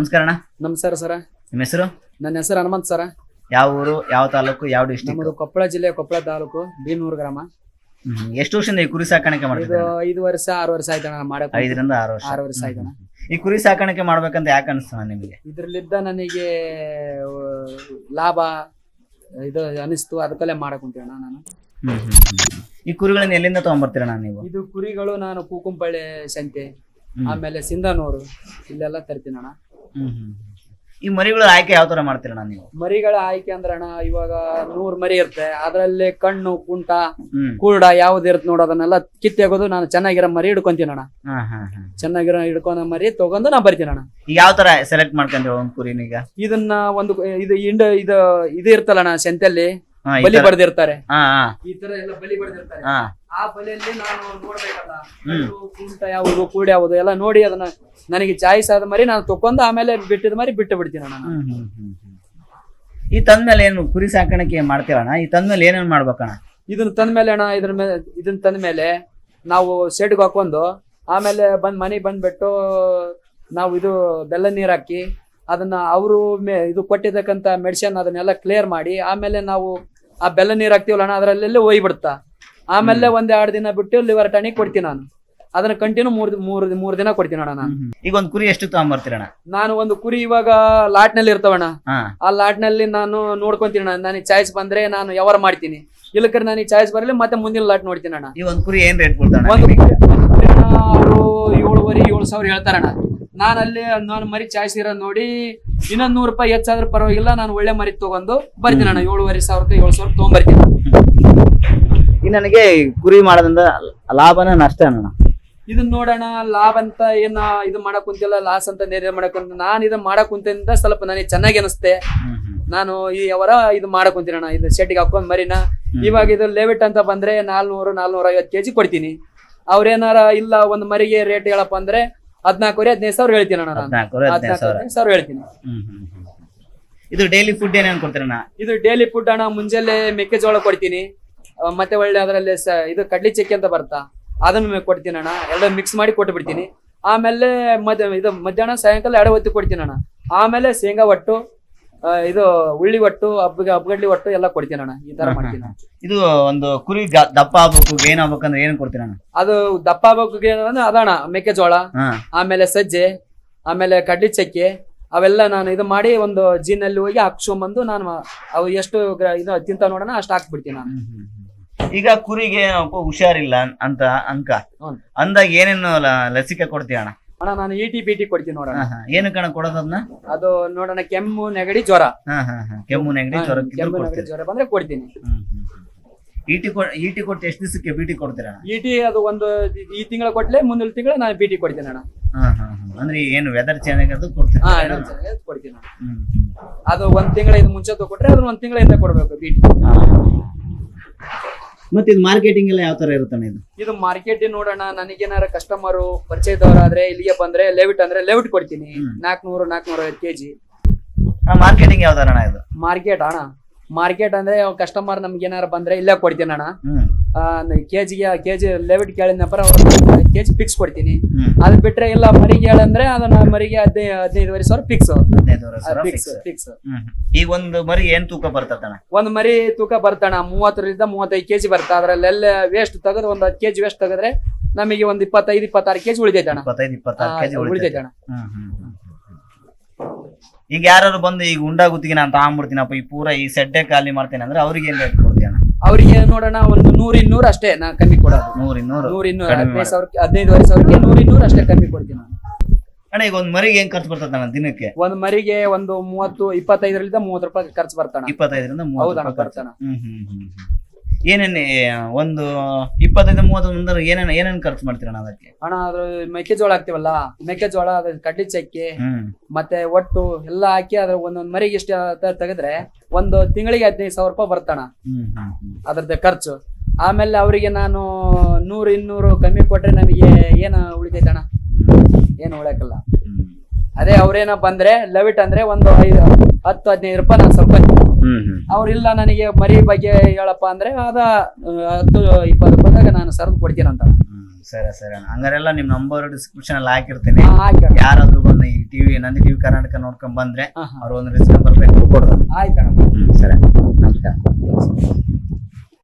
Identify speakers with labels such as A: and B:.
A: ನಮಸ್ಕಾರ ಅಣ್ಣ.
B: ನಮಸ್ಕಾರ ಸರ.
A: ನಿಮ್ಮ ಹೆಸರು?
B: ನನ್ನ ಹೆಸರು ಹನುಮಂತ್ ಸರ.
A: ಯಾವ ಊರು, ಯಾವ ತಾಲೂಕು, ಯಾವ ಡಿಸ್ಟ್ರಿಕ್ಟ್?
B: ನಮ್ಮದು ಕೊಪ್ಪಳ ಜಿಲ್ಲೆ, ಕೊಪ್ಪಳ ತಾಲೂಕು, ಭೀಮನೂರು ಗ್ರಾಮ.
A: ಎಷ್ಟು ವರ್ಷದಿಂದ ಈ ಕುರಿ ಸಾಕಾಣಿಕೆ
B: ಇದು 5 ವರ್ಷ 6 ವರ್ಷ ಆಯ್ತಣ್ಣ ಮಾಡಕ್ಕೆ.
A: 5 ರಿಂದ 6 ವರ್ಷ.
B: 6 ವರ್ಷ ಆಯ್ತಣ್ಣ.
A: ಈ ಕುರಿ ಸಾಕಾಣಿಕೆ ಮಾಡ್ಬೇಕಂತ ಯಾಕೆ ಅನಿಸ್ತಣ್ಣ ನಿಮಗೆ?
B: ಇದ್ರಲ್ಲಿದ್ದ ನನಗೆ ಲಾಭ ಇದು ಅನಿಸ್ತು, ಅದಕ್ಕಲ್ಲೇ ಮಾಡಕ್ ಕುಂತೀವಣ್ಣ ನಾನು.
A: ಈ ಕುರಿಗಳನ್ನ ಎಲ್ಲಿಂದ ತಗೊಂಡ್ಬರ್ತೀರಣ್ಣ ನೀವು?
B: ಇದು ಕುರಿಗಳು ನಾನು ಕೂಕುಂಪಳ್ಳಿ ಸಂತೆ, ಆಮೇಲೆ ಸಿಂಧನೂರು, ಇಲ್ಲೆಲ್ಲ ತರ್ತೀನಣ್ಣ.
A: ಈ ಮರಿಗಳ ಆಯ್ಕೆ ಯಾವ ತರ ಮಾಡ್ತೀರಣ್ಣ ನೀವು?
B: ಮರಿಗಳ ಆಯ್ಕೆ ಅಂದ್ರಣ್ಣ, ಇವಾಗ 100 ಮರಿ ಇರುತ್ತೆ, ಅದ್ರಲ್ಲಿ ಕಣ್ಣು ಕುಂಟ ಕೂರ್ಡ ಯಾವ್ದು ಇರುತ್ತೆ ನೋಡು, ಅದನ್ನೆಲ್ಲ ಕಿತ್ತೆಗೋದು. ನಾನು ಚೆನ್ನಾಗಿರೋ ಮರಿ ಹಿಡ್ಕೊಂತೀನಣ್ಣ. ಚೆನ್ನಾಗಿರೋ ಹಿಡ್ಕೊಂಡ ಮರಿ ತಗೊಂಡು ನಾ ಬರ್ತೀನಣ್ಣ.
A: ಈಗ ಯಾವ ತರ ಸೆಲೆಕ್ಟ್ ಮಾಡ್ಕೊಂತೀವಿ ಒಂದ್ ಕುರಿನೀಗ?
B: ಇದನ್ನ ಒಂದು ಇದು ಇರ್ತಲ್ಲಣ್ಣ, ಸಂತೆಯಲ್ಲಿ ಬಲಿ ಬಡ್ದಿರ್ತಾರೆ, ಈ ತರ ಎಲ್ಲ ಬಲಿ ಬಡ್ದಿರ್ತಾರೆ. ಆ ಬಲಿಯಲ್ಲಿ ನಾನು ನೋಡ್ಬೇಕಲ್ಲ, ಕುಂಟ ಯಾವುದು ಕೂಡ್ ಯಾವುದು ಎಲ್ಲ ನೋಡಿ ಅದನ್ನ ನನಗೆ ಚಾಯ್ಸ್ ಆದ ಮರಿ ನಾನು ತಕೊಂಡ್ ಆಮೇಲೆ ಬಿಟ್ಟಿದ ಮರಿ ಬಿಟ್ಟು ಬಿಡ್ತೀನಿ ಅಣ್ಣ.
A: ಈ ತಂದ್ಮೇಲೆ ಏನು ಕುರಿ ಸಾಕಾಣಿಕೆ ಮಾಡ್ತೀರಣ್ಣ? ಈ ತಂದ್ಮೇಲೆ ಏನೇನ್ ಮಾಡ್ಬೇಕಣ್ಣ?
B: ಇದನ್ನ ತಂದ್ಮೇಲೆ ಅಣ್ಣ, ಇದನ್ನ ತಂದ್ಮೇಲೆ ನಾವು ಶೆಡ್ಗೆ ಹಾಕೊಂಡು ಆಮೇಲೆ ಮನೆಗೆ ಬಂದ್ಬಿಟ್ಟು ನಾವು ಇದು ಬೆಲ್ಲ ನೀರ್ ಹಾಕಿ ಅದನ್ನ ಅವರು ಇದು ಕೊಟ್ಟಿದ್ದಕ್ಕಂತ ಮೆಡಿಸಿನ್ ಅದನ್ನೆಲ್ಲ ಕ್ಲಿಯರ್ ಮಾಡಿ ಆಮೇಲೆ ನಾವು ಆ ಬೆಲ್ಲ ನೀರ್ ಹಾಕ್ತಿವಲ್ಲ ಅಣ್ಣ, ಅದ್ರಲ್ಲೆಲ್ಲ ಹೋಯ್ಬಿಡ್ತಾ. ಆಮೇಲೆ 1-2 ದಿನ ಬಿಟ್ಟು ಲಿವರ್ ಟಾನಿಕ್ ಕೊಡ್ತೀನಿ ನಾನು. ಅದನ್ನ ಕಂಟಿನ್ಯೂ 3 ದಿನ ಕೊಡ್ತೀನಿ ಅಣ್ಣ ನಾನು.
A: ಈಗ ಒಂದ್ ಕುರಿ ಎಷ್ಟು ತಗೊಂಡ್ಬರ್ತೀರಣ್ಣ?
B: ನಾನು ಒಂದು ಕುರಿ ಇವಾಗ ಲಾಟ್ ನಲ್ಲಿ ಇರ್ತಾವಣ್ಣ, ಆ ಲಾಟ್ ನಲ್ಲಿ ನಾನು ನೋಡ್ಕೊಂತೀನಿ ಅಣ್ಣ. ನನಗೆ ಚಾಯ್ಸ್ ಬಂದ್ರೆ ನಾನು ವ್ಯವಹಾರ ಮಾಡ್ತೀನಿ, ಇಲ್ಲಕರೆ ನನಗೆ ಚಾಯ್ಸ್ ಬರಲಿ ಮತ್ತೆ ಮುಂದಿನ ಲಾಟ್ ನೋಡ್ತೀನಿ ಅಣ್ಣ.
A: ಈ ಒಂದ್ ಕುರಿ ಏನ್ ರೇಟ್ ಕೊಡ್ತಾನ?
B: ಅವರು 7,500-7,000 ಹೇಳ್ತಾರಣ್ಣ. ನಾನು ಮರಿ ಚಾಯ್ಸ್ ಇರೋದ್ ನೋಡಿ ಇನ್ನೊಂದ್ 100 ರೂಪಾಯಿ ಹೆಚ್ಚಾದ್ರೂ ಪರವಾಗಿಲ್ಲ, ನಾನು ಒಳ್ಳೆ ಮರಿ ತಗೊಂಡು ಬರ್ತೀನಿ ಅಣ್ಣ. 7,500-7,000 ತಗೊಂಡ್ಬರ್ತೀನಿ.
A: ಈ ನನಗೆ ಕುರಿ ಮಾಡೋದ್ರಿಂದ ಲಾಭನ ನಷ್ಟ ಅಣ್ಣ?
B: ಇದನ್ನ ನೋಡೋಣ, ಲಾಭ ಅಂತ ಏನ ಇದು ಮಾಡಕ್ ಕುಂತಿಲ್ಲ, ಲಾಸ್ ಅಂತ ಮಾಡಕ್ ಕುಂತ. ನಾನು ಇದನ್ನ ಮಾಡಕ್ ಕುಂತಿಂದ ಸ್ವಲ್ಪ ನನಗೆ ಚೆನ್ನಾಗಿ ಅನಿಸ್ತೆ. ನಾನು ಈ ಅವರ ಇದು ಮಾಡಕ್ ಕುಂತೀನಣ್ಣ. ಇದು ಶೆಡ್ಗೆ ಹಾಕೊಂಡ್ ಮರಿನ ಇವಾಗ ಇದು ಲೆವಿಟ್ ಅಂತ ಬಂದ್ರೆ 400-450 kg ಕೊಡ್ತೀನಿ. ಅವ್ರೇನಾರ ಇಲ್ಲ ಒಂದ್ ಮರಿಗೆ ರೇಟ್ ಹೇಳಪ್ಪ ಅಂದ್ರೆ 14,000-15,000 ಹೇಳ್ತೀನಿ ಅಣ್ಣ. ನಾನು 14,000-15,000 ಹೇಳ್ತೀನಿ.
A: ಇದು ಡೈಲಿ ಫುಡ್ ಏನೇನು ಕೊಡ್ತೀರಣ್ಣ? ಇದು
B: ಡೈಲಿ ಫುಡ್ ಅಣ್ಣ, ಮುಂಜಾನೆ ಮೆಕ್ಕೆಜೋಳ ಕೊಡ್ತೀನಿ, ಮತ್ತೆ ಒಳ್ಳೆ ಅದರಲ್ಲಿ ಇದು ಕಡ್ಲಿ ಚಕ್ಕೆ ಅಂತ ಬರ್ತಾ ಅದನ್ನ ಕೊಡ್ತೀನಿ ಅಣ್ಣ. ಎಲ್ಲ ಮಿಕ್ಸ್ ಮಾಡಿ ಕೊಟ್ಟು ಬಿಡ್ತೀನಿ. ಆಮೇಲೆ ಮಧ್ಯಾಹ್ನ ಸಾಯಂಕಾಲ 2 ಹೊತ್ತು ಕೊಡ್ತೀನಿ ಅಣ್ಣ. ಆಮೇಲೆ ಶೇಂಗಾ ಒಟ್ಟು, ಇದು ಉಳ್ಳಿ ಒಟ್ಟು, ಹಬ್ಬಗಡ್ಲಿ ಒಟ್ಟು ಎಲ್ಲ ಕೊಡ್ತೀನಿ ಅಣ್ಣ. ಈ ತರ ಮಾಡ್ತೀನಿ.
A: ಇದು ಒಂದು ಕುರಿ ದಪ್ಪ ಆಗ್ಬೇಕು, ಗೇನ್ ಆಗ್ಬೇಕಂದ್ರೆ ಏನ್ ಕೊಡ್ತೀರಣ್ಣ?
B: ಅದು ದಪ್ಪ ಆಗ್ಬೇಕು ಅದಣ್ಣ, ಮೆಕ್ಕೆಜೋಳ, ಆಮೇಲೆ ಸಜ್ಜೆ, ಆಮೇಲೆ ಕಡ್ಲಿ ಚಕ್ಕೆ ಅವೆಲ್ಲ ನಾನು ಇದು ಮಾಡಿ ಒಂದು ಜೀನಲ್ಲಿ ಹೋಗಿ ಹಾಕ್ಸ್ಕೊಂಬಂದು ನಾನು ಅವು ಎಷ್ಟು ಇದು ತಿಂತ ನೋಡೋಣ ಅಷ್ಟು ಹಾಕ್ಬಿಡ್ತೀನಿ ನಾನು.
A: ಈಗ ಕುರಿಗೆ ಹುಷಾರಿಲ್ಲ ಅಂತ ಅಂದಾಗ ಏನೇನು ಲಸಿಕೆ ಕೊಡ್ತೀಯ ಅಣ್ಣ?
B: ಅಣ್ಣ ನಾನು ET-PT ಕೊಡ್ತೀನಿ ನೋಡೋಣ.
A: ಏನು ಕಣ ಕೊಡೋದನ್ನ?
B: ಅದು ನೋಡೋಣ, ಕೆಮ್ಮು ನೆಗಡಿ ಜ್ವರ,
A: ಕೆಮ್ಮು ನೆಗಡಿ
B: ಜ್ವರ ಬಂದ್ರೆ ಕೊಡ್ತೀನಿ.
A: ET ಕೊಟ್ಟು ಎಷ್ಟು ದಿವಸಕ್ಕೆ BT ಕೊಡ್ತೀರಾ?
B: ET ಅದು ಒಂದು ಈ ತಿಂಗಳ ಕೊಟ್ಲೆ ಮುಂದಿನ ತಿಂಗಳ ನಾನು BT ಕೊಡ್ತೀನಿ ಅಣ್ಣ.
A: ಅಂದ್ರೆ ಏನು ವೆದರ್ ಚೇಂಜ್ ಆಗೋದು ಕೊಡ್ತೀನಿ?
B: ಕೊಡ್ತೀನಿ. ಅದು 1 ತಿಂಗಳ ಇದು ಮುಂಚೆ ಕೊಟ್ರೆ ಅದನ್ನ 1 ತಿಂಗಳಿಂದ ಕೊಡ್ಬೇಕು BT.
A: ಮತ್ತೆ ಇದು ಮಾರ್ಕೆಟಿಂಗ್ ಎಲ್ಲ ಯಾವ ತರ ಇರುತ್ತೆ?
B: ಇದು ಮಾರ್ಕೆಟ್ ನೋಡೋಣ, ನನಗೇನಾರ ಕಸ್ಟಮರ್ ಪರಿಚಯದವರಾದ್ರೆ ಇಲ್ಲಿಗೆ ಬಂದ್ರೆ ಲೆವಿಟ್ ಅಂದ್ರೆ ಲೆವಿಟ್ ಕೊಡ್ತೀನಿ. 400-450 kg.
A: ಮಾರ್ಕೆಟಿಂಗ್ ಯಾವ ತರ ಅಣ್ಣ ಇದು?
B: ಮಾರ್ಕೆಟ್ ಅಂದ್ರೆ ಕಸ್ಟಮರ್ ನಮ್ಗೆ ಏನಾರ ಬಂದ್ರೆ ಇಲ್ಲೇ ಕೊಡ್ತೀನಿ ಅಣ್ಣ. ಕೆಜಿ ಲೆವಿಟ್ ಕೇಳಿದ್ನಪ್ಪ kg ಫಿಕ್ಸ್ ಕೊಡ್ತೀನಿ. ಅದ್ ಬಿಟ್ರೆ ಇಲ್ಲ ಮರಿಗೆ ಹೇಳಂದ್ರೆ ಅದನ್ನ ಮರಿಗೆ 15,000 ಫಿಕ್ಸ್.
A: ಈಗ ಒಂದು ಮರಿ ಏನ್ ತೂಕ ಬರ್ತದಣ್ಣ?
B: ಒಂದ್ ಮರಿ ತೂಕ ಬರ್ತಾಣ 30-35 kg ಬರ್ತಾ. ಅದ್ರಲ್ಲೆಲ್ಲ ವೇಸ್ಟ್ ತೆಗೆದು ಒಂದ್ 10 kg ವೇಸ್ಟ್ ತೆಗೆದ್ರೆ ನಮಗೆ ಒಂದ್ 25-26 kg ಉಳಿದೈತೆ ಅಣ್ಣ.
A: 25-26 kg
B: ಉಳಿದೈತೆ ಅಣ್ಣ.
A: ಈಗ ಯಾರು ಬಂದು ಈಗ ಉಂಡಾ ಗುತ್ತಿಗೆ ನಾನು ತಗೊಂಡ್ಬಿಡ್ತೀನಪ್ಪ, ಈ ಪೂರ ಈ ಸೆಡ್ಡೆ ಖಾಲಿ ಮಾಡ್ತೇನೆ ಅಂದ್ರೆ ಅವ್ರಿಗೆ ಏನ್ ರೇಟ್ ಕೊಡ್ತೀಯಣ್ಣ?
B: ಅವ್ರಿಗೆ ನೋಡೋಣ ಒಂದು 100-200 ಅಷ್ಟೇ ನಾ ಕಮ್ಮಿ ಕೊಡೋದು. 100-200 15,000-15,000 100-200 ಅಷ್ಟೇ ಕಮ್ಮಿ ಕೊಡ್ತೀನಿ ನಾನು
A: ಅಣ್ಣ. ಈಗ ಒಂದ್ ಮರಿಗೆ ಏನ್ ಖರ್ಚು ಬರ್ತದ ದಿನಕ್ಕೆ?
B: ಒಂದ್ ಮರಿಗೆ ಒಂದು 25-30 ರೂಪಾಯಿ ಖರ್ಚು ಬರ್ತಾನ.
A: 25-30 ಬರ್ತಾನ. ಏನೇನ್ ಒಂದು 25-30 ಮುಂದೆ ಏನೇನ್ ಖರ್ಚು ಮಾಡ್ತೀರಣ್ಣ ಅದಕ್ಕೆ?
B: ಅಣ್ಣ ಅದ್ರ ಮೆಕ್ಕೆಜೋಳ ಹಾಕ್ತಿವಲ್ಲ, ಮೆಕ್ಕೆಜೋಳ ಅದ್ರ ಕಡ್ಲಿ ಚಕ್ಕೆ ಮತ್ತೆ ಒಟ್ಟು ಎಲ್ಲ ಹಾಕಿ ಅದ್ರ ಒಂದೊಂದ್ ಮರಿಗೆ ಇಷ್ಟ ತೆಗೆದ್ರೆ ಒಂದು ತಿಂಗಳಿಗೆ 15,000 ರೂಪಾಯಿ ಬರ್ತಾನ ಅದ್ರದ್ದು ಖರ್ಚು. ಆಮೇಲೆ ಅವರಿಗೆ ನಾನು 100-200 ಕಮ್ಮಿ ಕೊಟ್ರೆ ನಮಗೆ ಏನ ಉಳಿತೈತಣ್ಣ? ಏನು ಉಳಕಲ್ಲ. ಅದೇ ಅವ್ರೇನ ಬಂದ್ರೆ ಲೆವಿಟ್ ಅಂದ್ರೆ ಒಂದು 10-15 ರೂಪಾಯಿ ನಾನು ಸ್ವಲ್ಪ ಅವ್ರಿಲ್ಲ ನನಗೆ ಮರಿ ಬಗ್ಗೆ ಹೇಳಪ್ಪ ಅಂದ್ರೆ ಅದ 10-20 ರೂಪಾಯಿದಾಗ ನಾನು ಸರ್ದು ಕೊಡ್ತೀನಿ ಅಂತ.
A: ಸರಿ ಹಂಗಾರೆಲ್ಲ ನಿಮ್ ನಂಬರ್ ಡಿಸ್ಕ್ರಿಪ್ಷನ್ ಅಲ್ಲಿ ಹಾಕಿರ್ತೀನಿ, ಯಾರಾದ್ರೂ ಬಂದು ಅದನ್ನ ಈ ಟಿವಿ ನಂದಿ ಟಿವಿ ಕರ್ನಾಟಕ ನೋಡ್ಕೊಂಡ್ ಬಂದ್ರೆ
B: ಹಾ, ಹಾ.
A: ಅವ್ರು ಒಂದು ರಿಸ್ಕ್ ಬರ್ಬೇಕು ಕೊಡೋದು.
B: ಆಯ್ತಣ್ಣ.
A: ಸರಿ ನಮಸ್ಕಾರ.